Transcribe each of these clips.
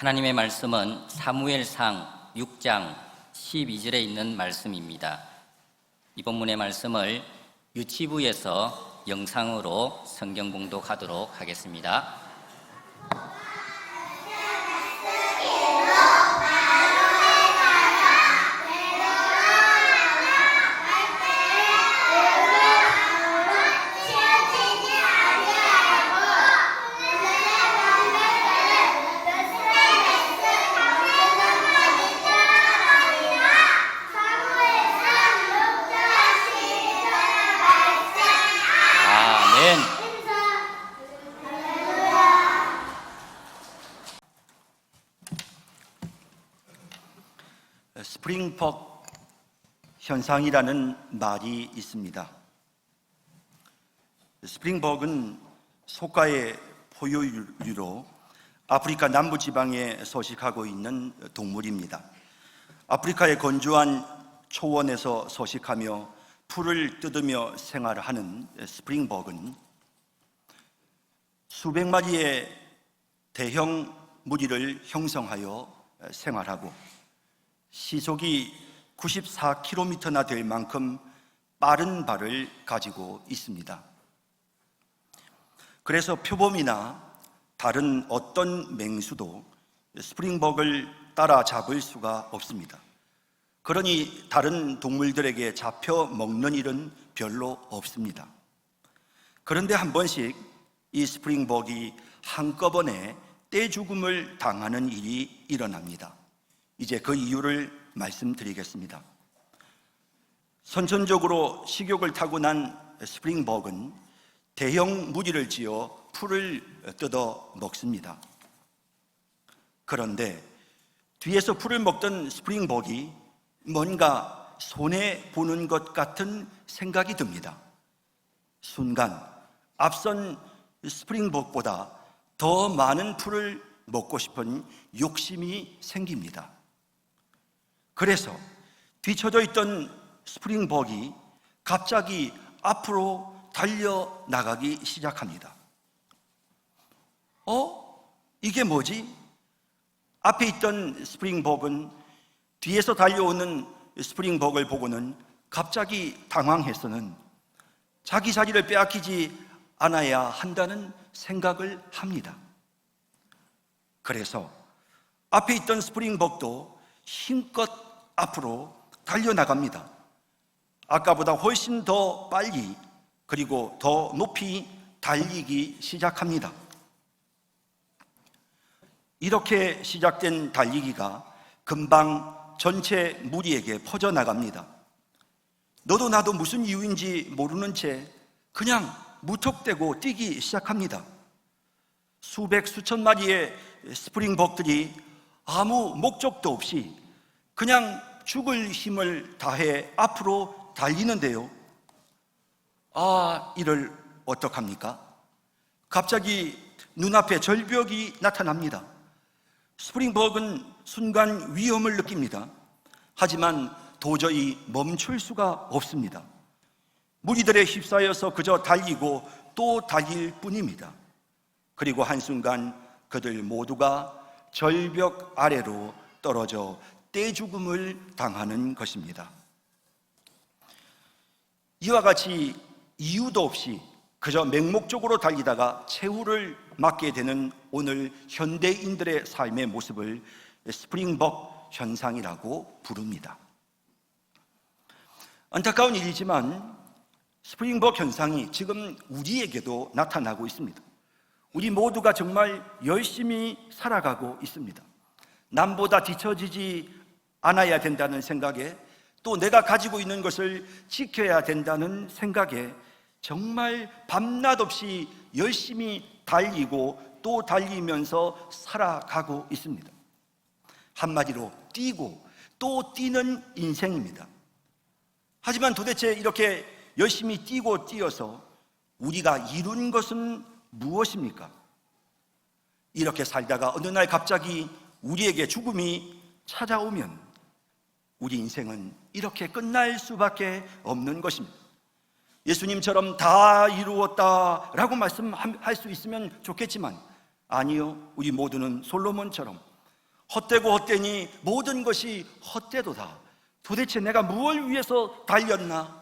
하나님의 말씀은 사무엘상 6장 12절에 있는 말씀입니다. 이 본문의 말씀을 유치부에서 영상으로 성경 공독하도록 하겠습니다. 스프링벅 현상이라는 말이 있습니다. 스프링벅은 소가의 포유류로 아프리카 남부지방에 서식하고 있는 동물입니다. 아프리카의 건조한 초원에서 서식하며 풀을 뜯으며 생활하는 스프링벅은 수백 마리의 대형 무리를 형성하여 생활하고 시속이 94km나 될 만큼 빠른 발을 가지고 있습니다. 그래서 표범이나 다른 어떤 맹수도 스프링벅을 따라잡을 수가 없습니다. 그러니 다른 동물들에게 잡혀 먹는 일은 별로 없습니다. 그런데 한 번씩 이 스프링벅이 한꺼번에 떼죽음을 당하는 일이 일어납니다. 이제 그 이유를 말씀드리겠습니다. 선천적으로 식욕을 타고난 스프링벅은 대형 무리를 지어 풀을 뜯어 먹습니다. 그런데 뒤에서 풀을 먹던 스프링벅이 뭔가 손해보는 것 같은 생각이 듭니다. 순간 앞선 스프링벅보다 더 많은 풀을 먹고 싶은 욕심이 생깁니다. 그래서 뒤쳐져 있던 스프링벅이 갑자기 앞으로 달려나가기 시작합니다. 이게 뭐지? 앞에 있던 스프링벅은 뒤에서 달려오는 스프링벅을 보고는 갑자기 당황해서는 자기 자리를 빼앗기지 않아야 한다는 생각을 합니다. 그래서 앞에 있던 스프링벅도 힘껏 앞으로 달려나갑니다. 아까보다 훨씬 더 빨리 그리고 더 높이 달리기 시작합니다. 이렇게 시작된 달리기가 금방 전체 무리에게 퍼져나갑니다. 너도 나도 무슨 이유인지 모르는 채 그냥 무턱대고 뛰기 시작합니다. 수백 수천 마리의 스프링벅들이 아무 목적도 없이 그냥 죽을 힘을 다해 앞으로 달리는데요. 이를 어떡합니까? 갑자기 눈앞에 절벽이 나타납니다. 스프링벅은 순간 위험을 느낍니다. 하지만 도저히 멈출 수가 없습니다. 무리들에 휩싸여서 그저 달리고 또 달릴 뿐입니다. 그리고 한순간 그들 모두가 절벽 아래로 떨어져 떼죽음을 당하는 것입니다. 이와 같이 이유도 없이 그저 맹목적으로 달리다가 최후를 맞게 되는 오늘 현대인들의 삶의 모습을 스프링벅 현상이라고 부릅니다. 안타까운 일이지만 스프링벅 현상이 지금 우리에게도 나타나고 있습니다. 우리 모두가 정말 열심히 살아가고 있습니다. 남보다 뒤처지지 않아야 된다는 생각에, 또 내가 가지고 있는 것을 지켜야 된다는 생각에 정말 밤낮 없이 열심히 달리고 또 달리면서 살아가고 있습니다. 한마디로 뛰고 또 뛰는 인생입니다. 하지만 도대체 이렇게 열심히 뛰고 뛰어서 우리가 이룬 것은 무엇입니까? 이렇게 살다가 어느 날 갑자기 우리에게 죽음이 찾아오면 우리 인생은 이렇게 끝날 수밖에 없는 것입니다. 예수님처럼 다 이루었다라고 말씀할 수 있으면 좋겠지만 아니요, 우리 모두는 솔로몬처럼 헛되고 헛되니 모든 것이 헛되도다. 도대체 내가 무엇을 위해서 달렸나?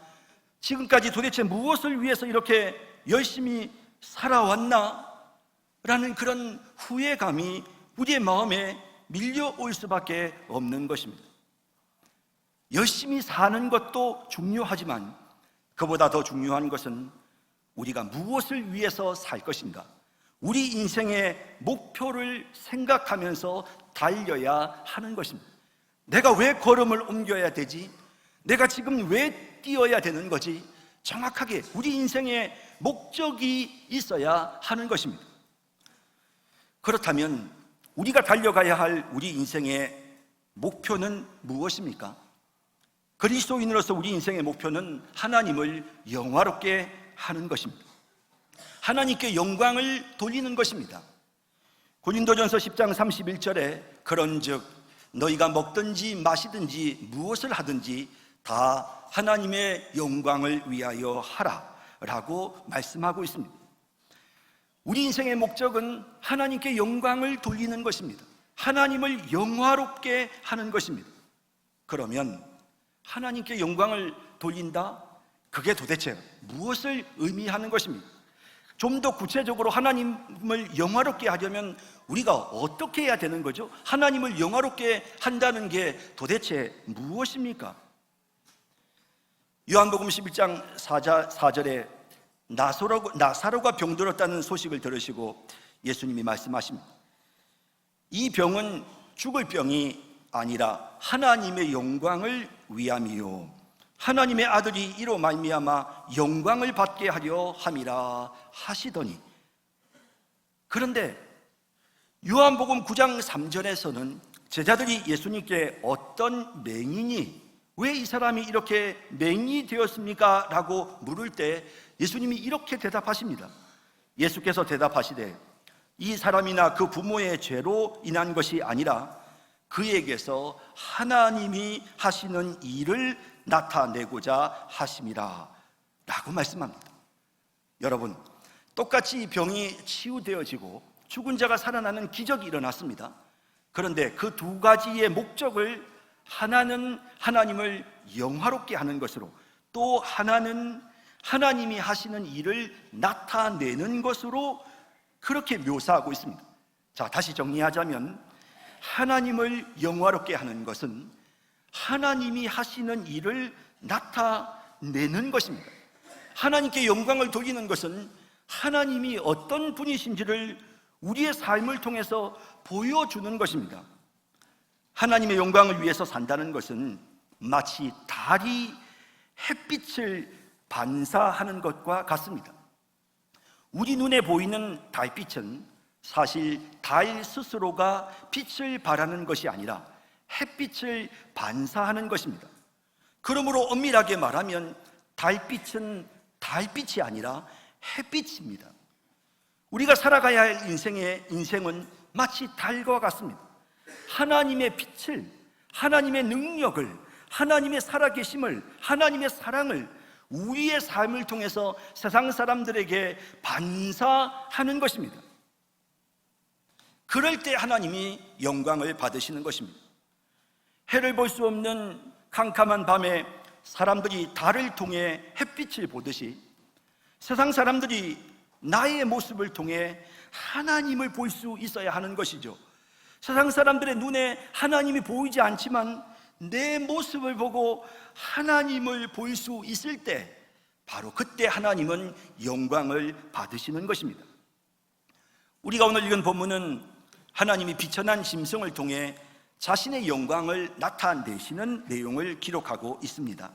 지금까지 도대체 무엇을 위해서 이렇게 열심히 살아왔나? 라는 그런 후회감이 우리의 마음에 밀려올 수밖에 없는 것입니다. 열심히 사는 것도 중요하지만 그보다 더 중요한 것은 우리가 무엇을 위해서 살 것인가? 우리 인생의 목표를 생각하면서 달려야 하는 것입니다. 내가 왜 걸음을 옮겨야 되지? 내가 지금 왜 뛰어야 되는 거지? 정확하게 우리 인생의 목적이 있어야 하는 것입니다. 그렇다면 우리가 달려가야 할 우리 인생의 목표는 무엇입니까? 그리스도인으로서 우리 인생의 목표는 하나님을 영화롭게 하는 것입니다. 하나님께 영광을 돌리는 것입니다. 고린도전서 10장 31절에 그런즉 너희가 먹든지 마시든지 무엇을 하든지 다 하나님의 영광을 위하여 하라 라고 말씀하고 있습니다. 우리 인생의 목적은 하나님께 영광을 돌리는 것입니다. 하나님을 영화롭게 하는 것입니다. 그러면 하나님께 영광을 돌린다? 그게 도대체 무엇을 의미하는 것입니까? 좀 더 구체적으로 하나님을 영화롭게 하려면 우리가 어떻게 해야 되는 거죠? 하나님을 영화롭게 한다는 게 도대체 무엇입니까? 요한복음 11장 4절에 나사로가 병들었다는 소식을 들으시고 예수님이 말씀하십니다. 이 병은 죽을 병이 아니라 하나님의 영광을 위함이요 하나님의 아들이 이로 말미암아 영광을 받게 하려 함이라 하시더니. 그런데 요한복음 9장 3절에서는 제자들이 예수님께 어떤 맹인이 왜 이 사람이 이렇게 맹인이 되었습니까? 라고 물을 때 예수님이 이렇게 대답하십니다. 예수께서 대답하시되 이 사람이나 그 부모의 죄로 인한 것이 아니라 그에게서 하나님이 하시는 일을 나타내고자 하심이라 라고 말씀합니다. 여러분, 똑같이 병이 치유되어지고 죽은 자가 살아나는 기적이 일어났습니다. 그런데 그 두 가지의 목적을 하나는 하나님을 영화롭게 하는 것으로, 또 하나는 하나님이 하시는 일을 나타내는 것으로 그렇게 묘사하고 있습니다. 자, 다시 정리하자면 하나님을 영화롭게 하는 것은 하나님이 하시는 일을 나타내는 것입니다. 하나님께 영광을 돌리는 것은 하나님이 어떤 분이신지를 우리의 삶을 통해서 보여주는 것입니다. 하나님의 영광을 위해서 산다는 것은 마치 달이 햇빛을 반사하는 것과 같습니다. 우리 눈에 보이는 달빛은 사실 달 스스로가 빛을 발하는 것이 아니라 햇빛을 반사하는 것입니다. 그러므로 엄밀하게 말하면 달빛은 달빛이 아니라 햇빛입니다. 우리가 살아가야 할 인생은 마치 달과 같습니다. 하나님의 빛을, 하나님의 능력을, 하나님의 살아계심을, 하나님의 사랑을 우리의 삶을 통해서 세상 사람들에게 반사하는 것입니다. 그럴 때 하나님이 영광을 받으시는 것입니다. 해를 볼 수 없는 캄캄한 밤에 사람들이 달을 통해 햇빛을 보듯이 세상 사람들이 나의 모습을 통해 하나님을 볼 수 있어야 하는 것이죠. 세상 사람들의 눈에 하나님이 보이지 않지만 내 모습을 보고 하나님을 볼 수 있을 때 바로 그때 하나님은 영광을 받으시는 것입니다. 우리가 오늘 읽은 본문은 하나님이 비천한 짐승을 통해 자신의 영광을 나타내시는 내용을 기록하고 있습니다.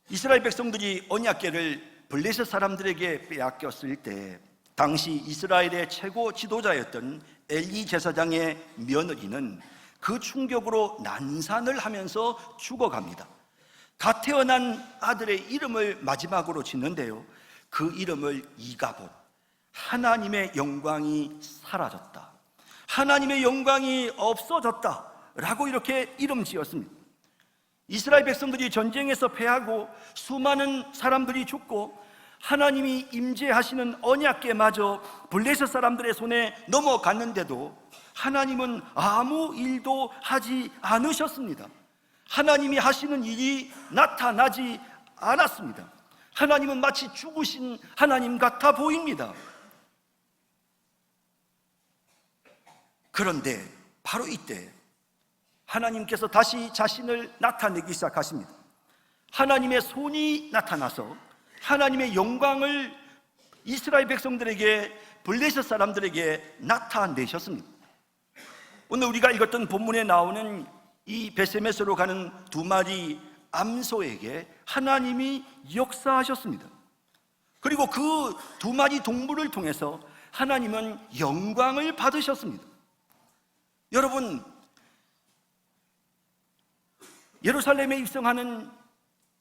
이스라엘 백성들이 언약궤를 블레셋 사람들에게 빼앗겼을 때 당시 이스라엘의 최고 지도자였던 엘리 제사장의 며느리는 그 충격으로 난산을 하면서 죽어갑니다. 갓 태어난 아들의 이름을 마지막으로 짓는데요, 그 이름을 이가봇, 하나님의 영광이 사라졌다, 하나님의 영광이 없어졌다 라고 이렇게 이름 지었습니다. 이스라엘 백성들이 전쟁에서 패하고 수많은 사람들이 죽고 하나님이 임재하시는 언약궤마저 블레셋 사람들의 손에 넘어갔는데도 하나님은 아무 일도 하지 않으셨습니다. 하나님이 하시는 일이 나타나지 않았습니다. 하나님은 마치 죽으신 하나님 같아 보입니다. 그런데 바로 이때 하나님께서 다시 자신을 나타내기 시작하십니다. 하나님의 손이 나타나서 하나님의 영광을 이스라엘 백성들에게, 블레셋 사람들에게 나타내셨습니다. 오늘 우리가 읽었던 본문에 나오는 이 베세메스로 가는 두 마리 암소에게 하나님이 역사하셨습니다. 그리고 그 두 마리 동물을 통해서 하나님은 영광을 받으셨습니다. 여러분, 예루살렘에 입성하는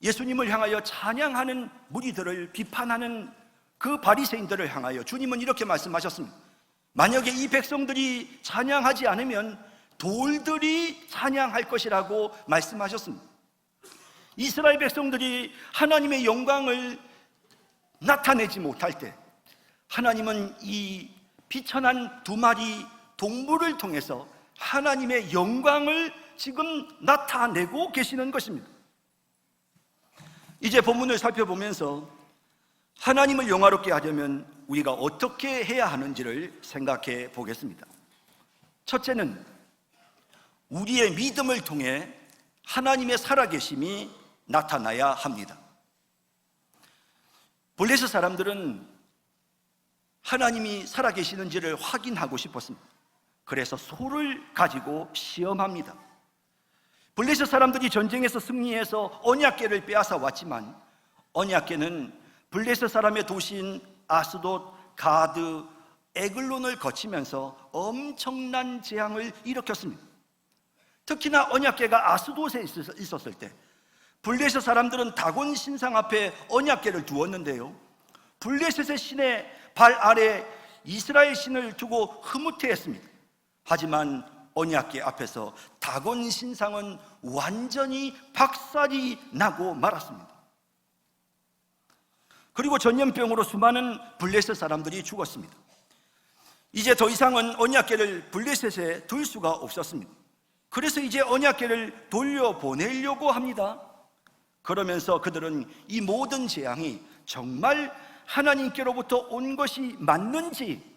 예수님을 향하여 찬양하는 무리들을 비판하는 그 바리새인들을 향하여 주님은 이렇게 말씀하셨습니다. 만약에 이 백성들이 찬양하지 않으면 돌들이 찬양할 것이라고 말씀하셨습니다. 이스라엘 백성들이 하나님의 영광을 나타내지 못할 때 하나님은 이 비천한 두 마리 동물을 통해서 하나님의 영광을 지금 나타내고 계시는 것입니다. 이제 본문을 살펴보면서 하나님을 영화롭게 하려면 우리가 어떻게 해야 하는지를 생각해 보겠습니다. 첫째는 우리의 믿음을 통해 하나님의 살아계심이 나타나야 합니다. 블레셋 사람들은 하나님이 살아계시는지를 확인하고 싶었습니다. 그래서 소를 가지고 시험합니다. 블레셋 사람들이 전쟁에서 승리해서 언약궤를 빼앗아 왔지만 언약궤는 블레셋 사람의 도시인 아스돗, 가드, 에글론을 거치면서 엄청난 재앙을 일으켰습니다. 특히나 언약궤가 아스돗에 있었을 때 블레셋 사람들은 다곤 신상 앞에 언약궤를 두었는데요, 블레셋의 신의 발 아래 이스라엘 신을 두고 흐뭇해했습니다. 하지만 언약궤 앞에서 다곤 신상은 완전히 박살이 나고 말았습니다. 그리고 전염병으로 수많은 블레셋 사람들이 죽었습니다. 이제 더 이상은 언약궤를 블레셋에 둘 수가 없었습니다. 그래서 이제 언약궤를 돌려보내려고 합니다. 그러면서 그들은 이 모든 재앙이 정말 하나님께로부터 온 것이 맞는지,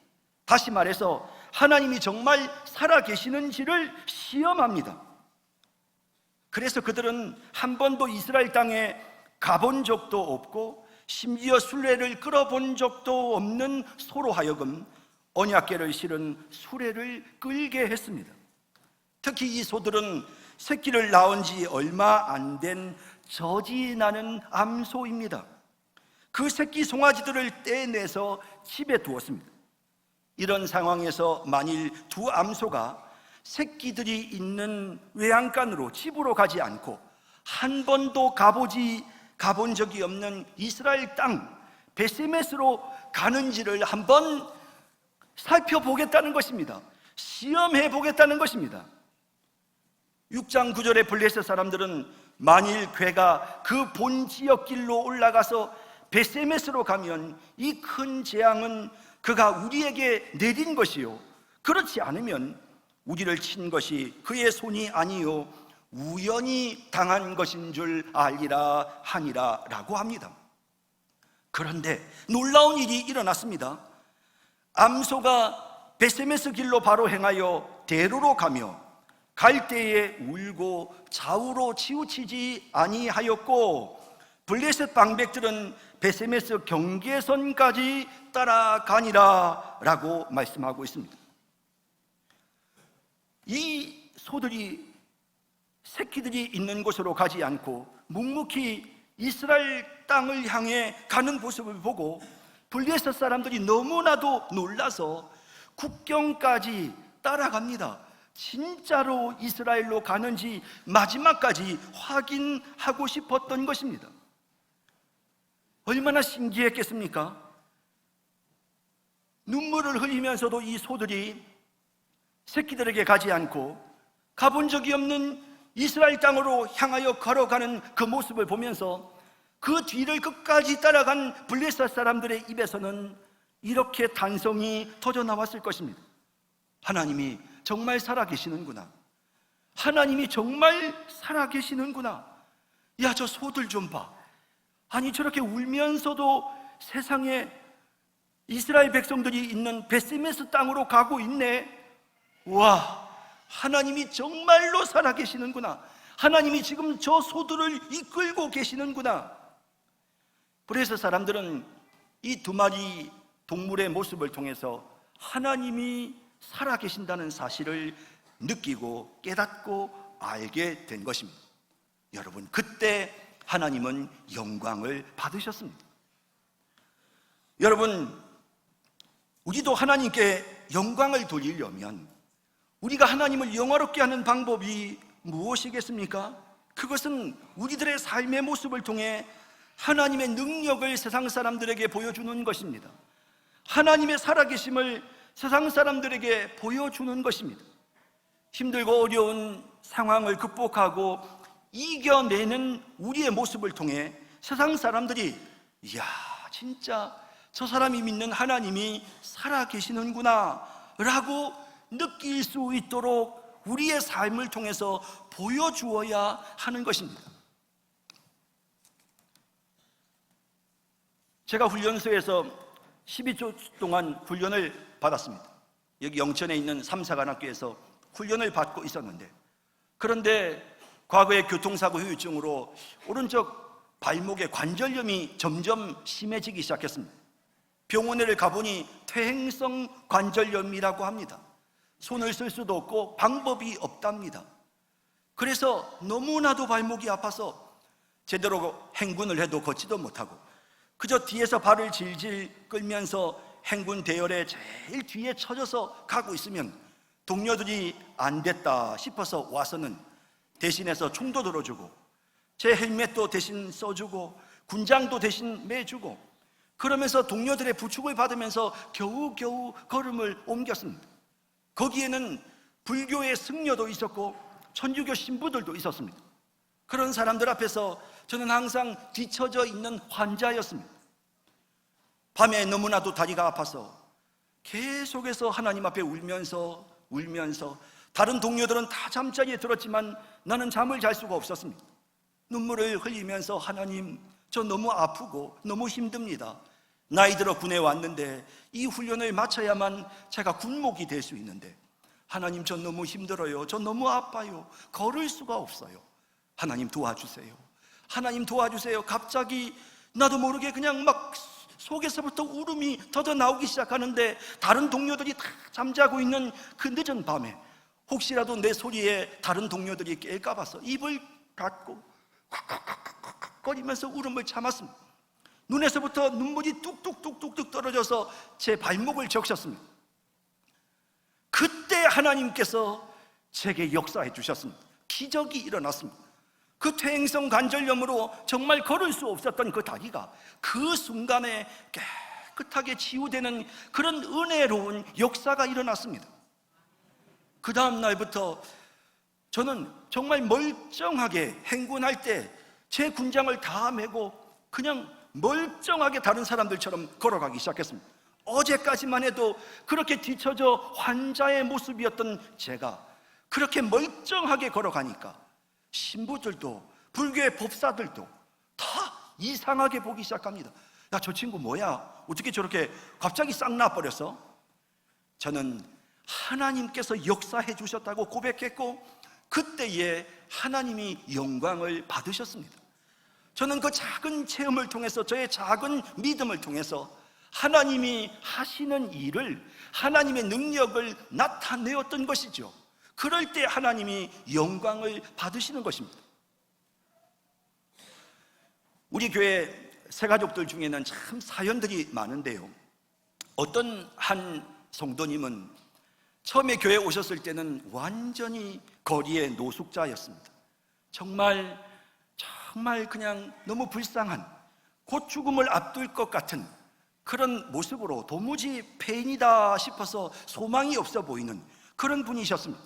다시 말해서 하나님이 정말 살아계시는지를 시험합니다. 그래서 그들은 한 번도 이스라엘 땅에 가본 적도 없고 심지어 순례를 끌어본 적도 없는 소로 하여금 언약궤를 실은 수레를 끌게 했습니다. 특히 이 소들은 새끼를 낳은 지 얼마 안 된 젖이 나는 암소입니다. 그 새끼 송아지들을 떼내서 집에 두었습니다. 이런 상황에서 만일 두 암소가 새끼들이 있는 외양간으로 집으로 가지 않고 한 번도 가본 적이 없는 이스라엘 땅 베세메스로 가는지를 한번 살펴보겠다는 것입니다. 시험해 보겠다는 것입니다. 6장 9절의 블레셋 사람들은 만일 괴가 그 본 지역 길로 올라가서 베세메스로 가면 이 큰 재앙은 그가 우리에게 내린 것이요, 그렇지 않으면 우리를 친 것이 그의 손이 아니요 우연히 당한 것인 줄 알리라 하니라 라고 합니다. 그런데 놀라운 일이 일어났습니다. 암소가 베세메스 길로 바로 행하여 대로로 가며 갈 때에 울고 좌우로 치우치지 아니하였고 블레셋 방백들은 베세메스 경계선까지 따라가니라 라고 말씀하고 있습니다. 이 소들이 새끼들이 있는 곳으로 가지 않고 묵묵히 이스라엘 땅을 향해 가는 모습을 보고 블레셋 사람들이 너무나도 놀라서 국경까지 따라갑니다. 진짜로 이스라엘로 가는지 마지막까지 확인하고 싶었던 것입니다. 얼마나 신기했겠습니까? 눈물을 흘리면서도 이 소들이 새끼들에게 가지 않고 가본 적이 없는 이스라엘 땅으로 향하여 걸어가는 그 모습을 보면서 그 뒤를 끝까지 따라간 블레셋 사람들의 입에서는 이렇게 단성이 터져 나왔을 것입니다. 하나님이 정말 살아계시는구나. 하나님이 정말 살아계시는구나. 야, 저 소들 좀 봐. 아니, 저렇게 울면서도 세상에 이스라엘 백성들이 있는 베세메스 땅으로 가고 있네. 와, 하나님이 정말로 살아계시는구나. 하나님이 지금 저 소들을 이끌고 계시는구나. 그래서 사람들은 이 두 마리 동물의 모습을 통해서 하나님이 살아계신다는 사실을 느끼고 깨닫고 알게 된 것입니다. 여러분, 그때 하나님은 영광을 받으셨습니다. 여러분, 우리도 하나님께 영광을 돌리려면 우리가 하나님을 영화롭게 하는 방법이 무엇이겠습니까? 그것은 우리들의 삶의 모습을 통해 하나님의 능력을 세상 사람들에게 보여주는 것입니다. 하나님의 살아계심을 세상 사람들에게 보여주는 것입니다. 힘들고 어려운 상황을 극복하고 이겨내는 우리의 모습을 통해 세상 사람들이 이야, 진짜 저 사람이 믿는 하나님이 살아계시는구나 라고 느낄 수 있도록 우리의 삶을 통해서 보여주어야 하는 것입니다. 제가 훈련소에서 12주 동안 훈련을 받았습니다. 여기 영천에 있는 삼사관학교에서 훈련을 받고 있었는데, 그런데 과거의 교통사고 후유증으로 오른쪽 발목에 관절염이 점점 심해지기 시작했습니다. 병원에 가보니 퇴행성 관절염이라고 합니다. 손을 쓸 수도 없고 방법이 없답니다. 그래서 너무나도 발목이 아파서 제대로 행군을 해도 걷지도 못하고 그저 뒤에서 발을 질질 끌면서 행군 대열에 제일 뒤에 처져서 가고 있으면 동료들이 안 됐다 싶어서 와서는 대신해서 총도 들어주고 제 헬멧도 대신 써주고 군장도 대신 매주고 그러면서 동료들의 부축을 받으면서 겨우겨우 걸음을 옮겼습니다. 거기에는 불교의 승려도 있었고 천주교 신부들도 있었습니다. 그런 사람들 앞에서 저는 항상 뒤처져 있는 환자였습니다. 밤에 너무나도 다리가 아파서 계속해서 하나님 앞에 울면서 다른 동료들은 다 잠자리에 들었지만 나는 잠을 잘 수가 없었습니다. 눈물을 흘리면서 하나님, 저 너무 아프고 너무 힘듭니다. 나이 들어 군에 왔는데 이 훈련을 마쳐야만 제가 군목이 될 수 있는데 하나님, 저 너무 힘들어요. 저 너무 아파요. 걸을 수가 없어요. 하나님 도와주세요. 하나님 도와주세요. 갑자기 나도 모르게 그냥 막 속에서부터 울음이 터져 나오기 시작하는데 다른 동료들이 다 잠자고 있는 그 늦은 밤에 혹시라도 내 소리에 다른 동료들이 깰까 봐서 입을 닫고 거리면서 울음을 참았습니다. 눈에서부터 눈물이 뚝뚝뚝뚝뚝 떨어져서 제 발목을 적셨습니다. 그때 하나님께서 제게 역사해 주셨습니다. 기적이 일어났습니다. 그 퇴행성 관절염으로 정말 걸을 수 없었던 그 다리가 그 순간에 깨끗하게 치유되는 그런 은혜로운 역사가 일어났습니다. 그 다음 날부터 저는 정말 멀쩡하게 행군할 때 제 군장을 다 메고 그냥 멀쩡하게 다른 사람들처럼 걸어가기 시작했습니다. 어제까지만 해도 그렇게 뒤처져 환자의 모습이었던 제가 그렇게 멀쩡하게 걸어가니까 신부들도 불교의 법사들도 다 이상하게 보기 시작합니다. 야, 저 친구 뭐야? 어떻게 저렇게 갑자기 싹 나버렸어? 저는 하나님께서 역사해 주셨다고 고백했고 그때에 하나님이 영광을 받으셨습니다. 저는 그 작은 체험을 통해서 저의 작은 믿음을 통해서 하나님이 하시는 일을, 하나님의 능력을 나타내었던 것이죠. 그럴 때 하나님이 영광을 받으시는 것입니다. 우리 교회 새가족들 중에는 참 사연들이 많은데요, 어떤 한 성도님은 처음에 교회에 오셨을 때는 완전히 거리의 노숙자였습니다. 정말 그냥 너무 불쌍한, 곧 죽음을 앞둘 것 같은 그런 모습으로 도무지 폐인이다 싶어서 소망이 없어 보이는 그런 분이셨습니다.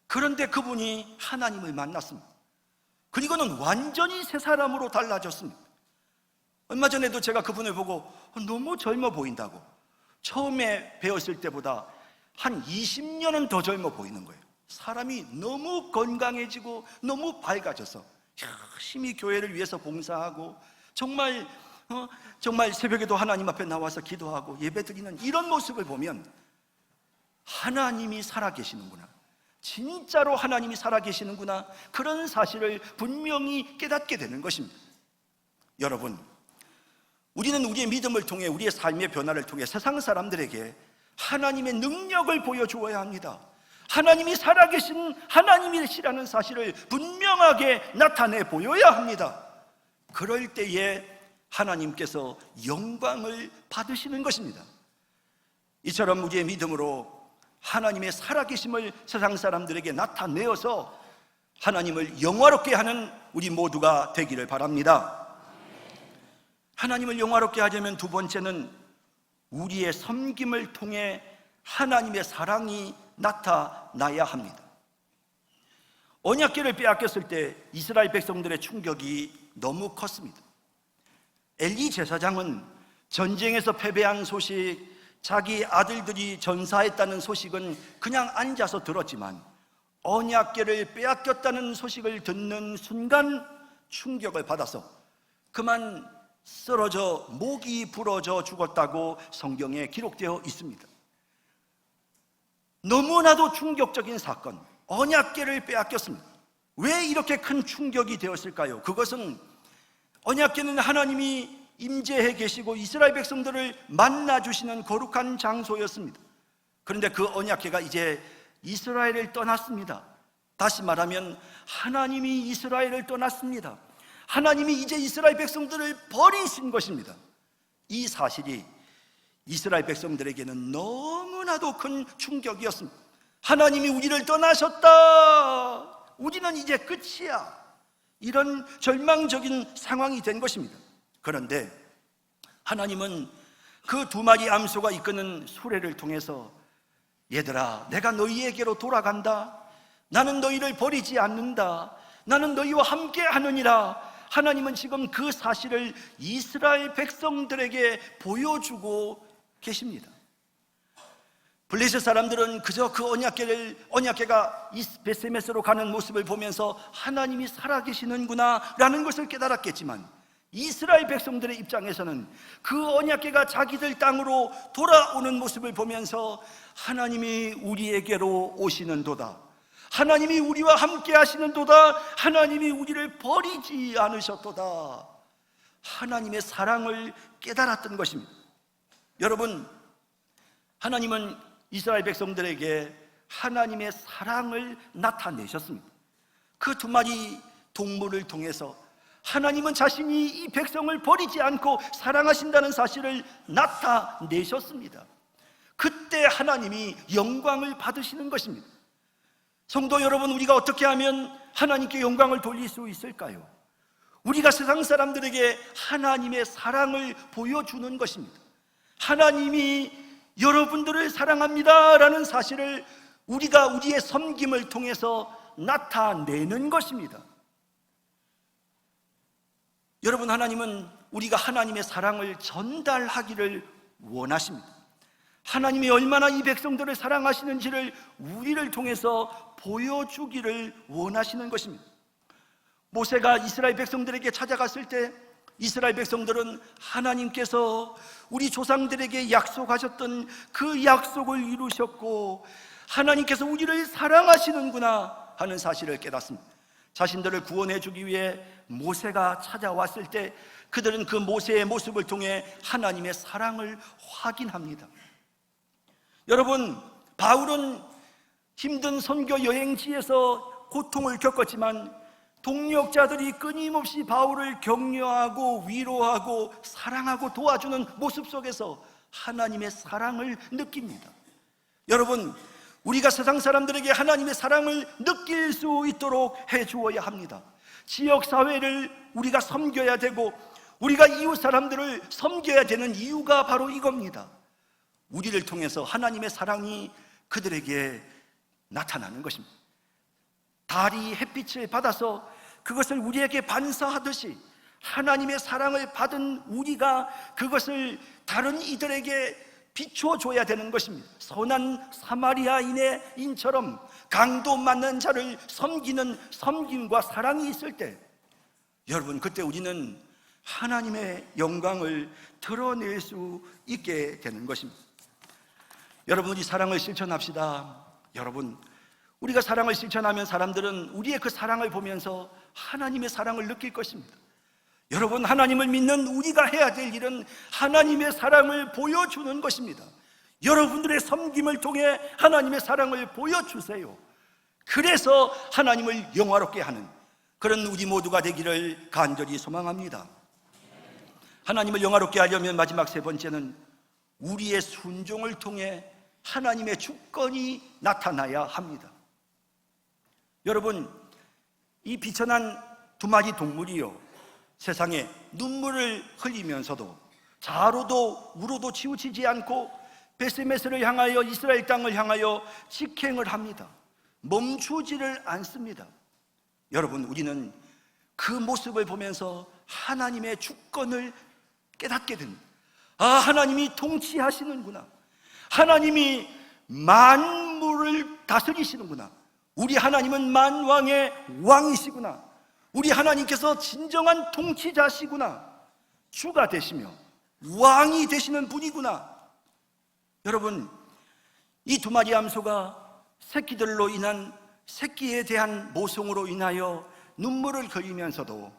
그런데 그분이 하나님을 만났습니다. 그리고는 완전히 새 사람으로 달라졌습니다. 얼마 전에도 제가 그분을 보고 너무 젊어 보인다고, 처음에 배웠을 때보다 한 20년은 더 젊어 보이는 거예요. 사람이 너무 건강해지고 너무 밝아져서 열심히 교회를 위해서 봉사하고 정말 새벽에도 하나님 앞에 나와서 기도하고 예배드리는 이런 모습을 보면 하나님이 살아계시는구나, 진짜로 하나님이 살아계시는구나, 그런 사실을 분명히 깨닫게 되는 것입니다. 여러분, 우리는 우리의 믿음을 통해, 우리의 삶의 변화를 통해 세상 사람들에게 하나님의 능력을 보여주어야 합니다. 하나님이 살아계신 하나님이시라는 사실을 분명하게 나타내 보여야 합니다. 그럴 때에 하나님께서 영광을 받으시는 것입니다. 이처럼 우리의 믿음으로 하나님의 살아계심을 세상 사람들에게 나타내어서 하나님을 영화롭게 하는 우리 모두가 되기를 바랍니다. 하나님을 영화롭게 하려면 두 번째는 우리의 섬김을 통해 하나님의 사랑이 나타나야 합니다. 언약궤를 빼앗겼을 때 이스라엘 백성들의 충격이 너무 컸습니다. 엘리 제사장은 전쟁에서 패배한 소식, 자기 아들들이 전사했다는 소식은 그냥 앉아서 들었지만 언약궤를 빼앗겼다는 소식을 듣는 순간 충격을 받아서 그만 쓰러져 목이 부러져 죽었다고 성경에 기록되어 있습니다. 너무나도 충격적인 사건, 언약궤를 빼앗겼습니다. 왜 이렇게 큰 충격이 되었을까요? 그것은 언약궤는 하나님이 임재해 계시고 이스라엘 백성들을 만나주시는 거룩한 장소였습니다. 그런데 그 언약궤가 이제 이스라엘을 떠났습니다. 다시 말하면 하나님이 이스라엘을 떠났습니다. 하나님이 이제 이스라엘 백성들을 버리신 것입니다. 이 사실이 이스라엘 백성들에게는 너무나도 큰 충격이었습니다. 하나님이 우리를 떠나셨다, 우리는 이제 끝이야, 이런 절망적인 상황이 된 것입니다. 그런데 하나님은 그 두 마리 암소가 이끄는 수레를 통해서 얘들아, 내가 너희에게로 돌아간다, 나는 너희를 버리지 않는다, 나는 너희와 함께 하느니라. 하나님은 지금 그 사실을 이스라엘 백성들에게 보여주고 계십니다. 블레셋 사람들은 그저 그 언약궤가 베세메스로 가는 모습을 보면서 하나님이 살아계시는구나 라는 것을 깨달았겠지만, 이스라엘 백성들의 입장에서는 그 언약궤가 자기들 땅으로 돌아오는 모습을 보면서 하나님이 우리에게로 오시는도다, 하나님이 우리와 함께 하시는도다, 하나님이 우리를 버리지 않으셨도다, 하나님의 사랑을 깨달았던 것입니다. 여러분, 하나님은 이스라엘 백성들에게 하나님의 사랑을 나타내셨습니다. 그 두 마리 동물을 통해서 하나님은 자신이 이 백성을 버리지 않고 사랑하신다는 사실을 나타내셨습니다. 그때 하나님이 영광을 받으시는 것입니다. 성도 여러분, 우리가 어떻게 하면 하나님께 영광을 돌릴 수 있을까요? 우리가 세상 사람들에게 하나님의 사랑을 보여주는 것입니다. 하나님이 여러분들을 사랑합니다 라는 사실을 우리가 우리의 섬김을 통해서 나타내는 것입니다. 여러분, 하나님은 우리가 하나님의 사랑을 전달하기를 원하십니다. 하나님이 얼마나 이 백성들을 사랑하시는지를 우리를 통해서 보여주기를 원하시는 것입니다. 모세가 이스라엘 백성들에게 찾아갔을 때 이스라엘 백성들은 하나님께서 우리 조상들에게 약속하셨던 그 약속을 이루셨고 하나님께서 우리를 사랑하시는구나 하는 사실을 깨닫습니다. 자신들을 구원해 주기 위해 모세가 찾아왔을 때 그들은 그 모세의 모습을 통해 하나님의 사랑을 확인합니다. 여러분, 바울은 힘든 선교 여행지에서 고통을 겪었지만 동력자들이 끊임없이 바울을 격려하고 위로하고 사랑하고 도와주는 모습 속에서 하나님의 사랑을 느낍니다. 여러분, 우리가 세상 사람들에게 하나님의 사랑을 느낄 수 있도록 해주어야 합니다. 지역사회를 우리가 섬겨야 되고 우리가 이웃 사람들을 섬겨야 되는 이유가 바로 이겁니다. 우리를 통해서 하나님의 사랑이 그들에게 나타나는 것입니다. 달이 햇빛을 받아서 그것을 우리에게 반사하듯이 하나님의 사랑을 받은 우리가 그것을 다른 이들에게 비춰줘야 되는 것입니다. 선한 사마리아인처럼 강도 맞는 자를 섬기는 섬김과 사랑이 있을 때, 여러분, 그때 우리는 하나님의 영광을 드러낼 수 있게 되는 것입니다. 여러분, 우리 사랑을 실천합시다. 여러분, 우리가 사랑을 실천하면 사람들은 우리의 그 사랑을 보면서 하나님의 사랑을 느낄 것입니다. 여러분, 하나님을 믿는 우리가 해야 될 일은 하나님의 사랑을 보여주는 것입니다. 여러분들의 섬김을 통해 하나님의 사랑을 보여주세요. 그래서 하나님을 영화롭게 하는 그런 우리 모두가 되기를 간절히 소망합니다. 하나님을 영화롭게 하려면 마지막 세 번째는 우리의 순종을 통해 하나님의 주권이 나타나야 합니다. 여러분, 이 비천한 두 마리 동물이요, 세상에 눈물을 흘리면서도 자로도 우로도 치우치지 않고 베스메스를 향하여 이스라엘 땅을 향하여 직행을 합니다. 멈추지를 않습니다. 여러분, 우리는 그 모습을 보면서 하나님의 주권을 깨닫게 됩니다. 아, 하나님이 통치하시는구나. 하나님이 만물을 다스리시는구나. 우리 하나님은 만왕의 왕이시구나. 우리 하나님께서 진정한 통치자시구나. 주가 되시며 왕이 되시는 분이구나. 여러분, 이 두 마리 암소가 새끼들로 인한 새끼에 대한 모성으로 인하여 눈물을 흘리면서도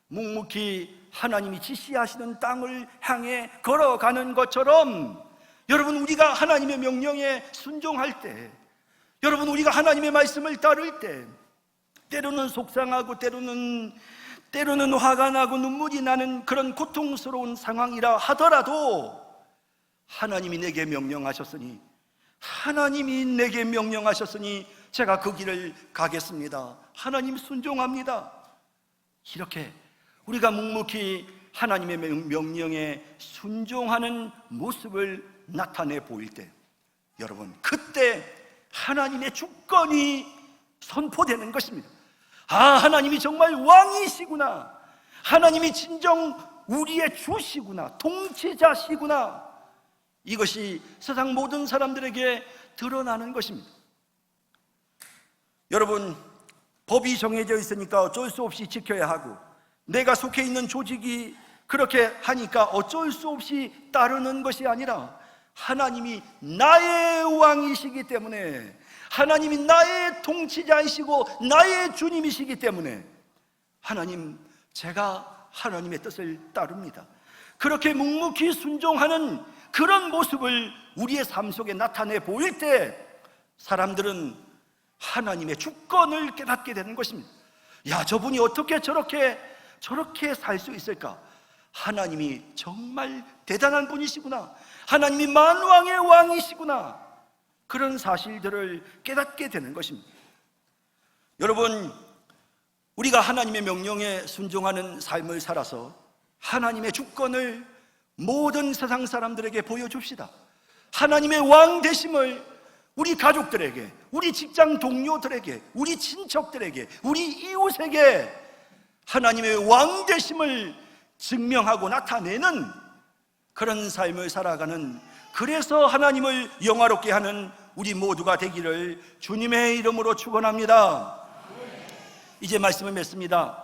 묵묵히 하나님이 지시하시는 땅을 향해 걸어가는 것처럼, 여러분, 우리가 하나님의 명령에 순종할 때, 여러분, 우리가 하나님의 말씀을 따를 때, 때로는 속상하고 때로는 화가 나고 눈물이 나는 그런 고통스러운 상황이라 하더라도 하나님이 내게 명령하셨으니 제가 그 길을 가겠습니다. 하나님 순종합니다. 이렇게 우리가 묵묵히 하나님의 명령에 순종하는 모습을 나타내 보일 때, 여러분, 그때 하나님의 주권이 선포되는 것입니다. 아, 하나님이 정말 왕이시구나. 하나님이 진정 우리의 주시구나. 통치자시구나. 이것이 세상 모든 사람들에게 드러나는 것입니다. 여러분, 법이 정해져 있으니까 어쩔 수 없이 지켜야 하고, 내가 속해 있는 조직이 그렇게 하니까 어쩔 수 없이 따르는 것이 아니라, 하나님이 나의 왕이시기 때문에, 하나님이 나의 통치자이시고 나의 주님이시기 때문에 하나님, 제가 하나님의 뜻을 따릅니다. 그렇게 묵묵히 순종하는 그런 모습을 우리의 삶 속에 나타내 보일 때 사람들은 하나님의 주권을 깨닫게 되는 것입니다. 야, 저분이 어떻게 저렇게 살 수 있을까? 하나님이 정말 대단한 분이시구나. 하나님이 만왕의 왕이시구나. 그런 사실들을 깨닫게 되는 것입니다. 여러분, 우리가 하나님의 명령에 순종하는 삶을 살아서 하나님의 주권을 모든 세상 사람들에게 보여줍시다. 하나님의 왕 되심을 우리 가족들에게, 우리 직장 동료들에게, 우리 친척들에게, 우리 이웃에게 하나님의 왕 되심을 증명하고 나타내는 그런 삶을 살아가는, 그래서 하나님을 영화롭게 하는 우리 모두가 되기를 주님의 이름으로 축원합니다. 이제 말씀을 맺습니다.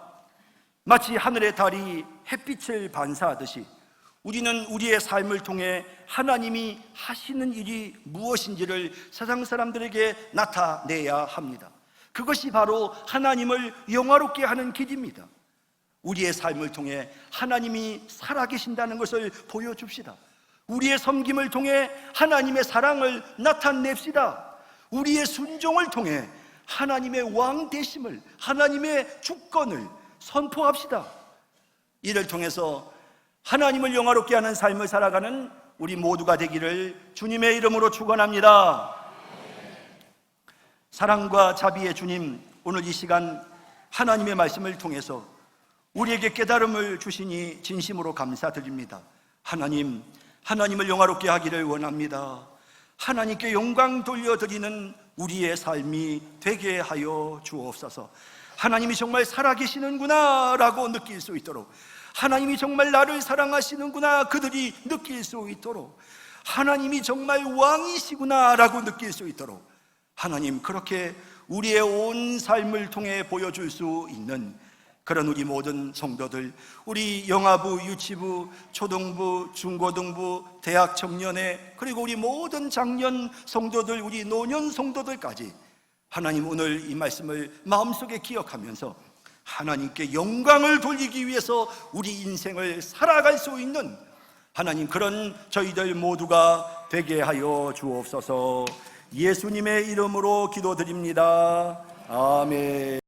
마치 하늘의 달이 햇빛을 반사하듯이 우리는 우리의 삶을 통해 하나님이 하시는 일이 무엇인지를 세상 사람들에게 나타내야 합니다. 그것이 바로 하나님을 영화롭게 하는 길입니다. 우리의 삶을 통해 하나님이 살아계신다는 것을 보여줍시다. 우리의 섬김을 통해 하나님의 사랑을 나타냅시다. 우리의 순종을 통해 하나님의 왕 되심을, 하나님의 주권을 선포합시다. 이를 통해서 하나님을 영화롭게 하는 삶을 살아가는 우리 모두가 되기를 주님의 이름으로 축원합니다. 사랑과 자비의 주님, 오늘 이 시간 하나님의 말씀을 통해서 우리에게 깨달음을 주시니 진심으로 감사드립니다. 하나님, 하나님을 영화롭게 하기를 원합니다. 하나님께 영광 돌려드리는 우리의 삶이 되게 하여 주옵소서. 하나님이 정말 살아계시는구나 라고 느낄 수 있도록, 하나님이 정말 나를 사랑하시는구나 그들이 느낄 수 있도록, 하나님이 정말 왕이시구나 라고 느낄 수 있도록 하나님 그렇게 우리의 온 삶을 통해 보여줄 수 있는 그런 우리 모든 성도들, 우리 영아부, 유치부, 초등부, 중고등부, 대학 청년회, 그리고 우리 모든 장년 성도들, 우리 노년 성도들까지 하나님 오늘 이 말씀을 마음속에 기억하면서 하나님께 영광을 돌리기 위해서 우리 인생을 살아갈 수 있는 하나님 그런 저희들 모두가 되게 하여 주옵소서. 예수님의 이름으로 기도드립니다. 아멘.